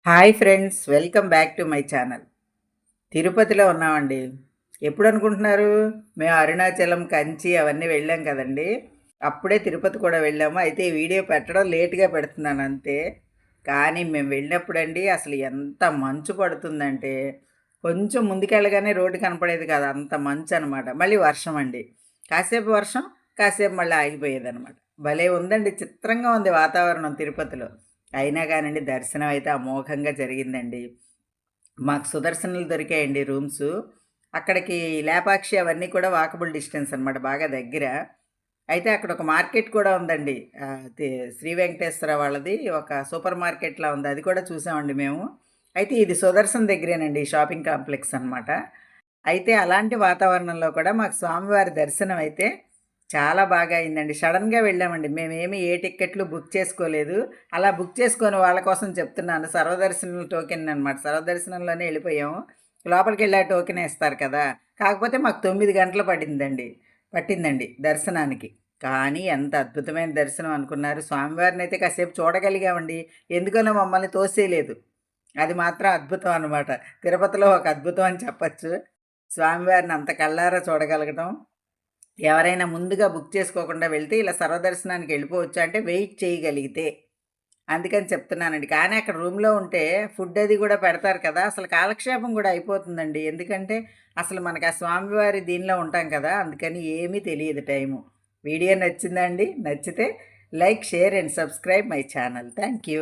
Hi friends, welcome back to my channel. తిరుపతిలో ఉన్నామండి. ఎప్పుడు అనుకుంటున్నారు? మేము అరుణాచలం, కంచి అవన్నీ వెళ్ళాం కదండి. అప్పుడే తిరుపతి కూడా వెళ్ళాము. అయితే ఈ వీడియో పెట్టడం లేట్గా పెడుతున్నాను అంతే. కానీ మేము వెళ్ళినప్పుడండి అసలు ఎంత మంచు పడుతుందంటే కొంచెం ముందుకెళ్ళగానే రోడ్డు కనపడేది కాదు, అంత మంచు అనమాట. మళ్ళీ వర్షం అండి. కాసేపు వర్షం, కాసేపు మళ్ళీ ఆగిపోయేదనమాట. భలే ఉందండి, చిత్రంగా ఉంది వాతావరణం తిరుపతిలో. అయినా కానండి దర్శనం అయితే అమోఘంగా జరిగిందండి. మాకు సుదర్శనులు దొరికాయండి రూమ్సు. అక్కడికి లేపాక్షి అవన్నీ కూడా వాకబుల్ డిస్టెన్స్ అనమాట, బాగా దగ్గర. అయితే అక్కడ ఒక మార్కెట్ కూడా ఉందండి. శ్రీ వెంకటేశ్వర వాళ్ళది ఒక సూపర్ మార్కెట్లా ఉంది, అది కూడా చూసామండి మేము. అయితే ఇది సుదర్శన్ దగ్గరేనండి, షాపింగ్ కాంప్లెక్స్ అనమాట. అయితే అలాంటి వాతావరణంలో కూడా మాకు స్వామివారి దర్శనం అయితే చాలా బాగా అయిందండి. సడన్‌గా వెళ్ళామండి. మేమేమి ఏ టికెట్లు బుక్ చేసుకోలేదు. అలా బుక్ చేసుకొని వాళ్ళ కోసం చెప్తున్నాను. సర్వదర్శనం టోకెన్ అనమాట. సర్వదర్శనంలోనే వెళ్ళిపోయాము. లోపలికెళ్ళి ఆ టోకెన్ ఇస్తారు కదా! కాకపోతే మాకు 9 గంటలు పట్టిందండి దర్శనానికి. కానీ ఎంత అద్భుతమైన దర్శనం అనుకున్నారు. స్వామివారినైతే కాసేపు చూడగలిగామండి. ఎందుకనో మమ్మల్ని తోసేయలేదు. అది మాత్రం అద్భుతం అనమాట. తిరుపతిలో ఒక అద్భుతం అని చెప్పచ్చు. స్వామివారిని అంత కళ్ళారా చూడగలగడం. ఎవరైనా ముందుగా బుక్ చేసుకోకుండా వెళ్తే ఇలా సర్వదర్శనానికి వెళ్ళిపోవచ్చు, అంటే వెయిట్ చేయగలిగితే. అందుకని చెప్తున్నానండి. కానీ అక్కడ రూమ్‌లో ఉంటే ఫుడ్ అది కూడా పెడతారు కదా! అసలు కాలక్షేపం కూడా అయిపోతుందండి. ఎందుకంటే అసలు మనకు ఆ స్వామివారి దీనిలో ఉంటాం కదా! అందుకని ఏమీ తెలియదు టైము. వీడియో నచ్చిందా అండి? నచ్చితే like, share and subscribe my channel. Thank you.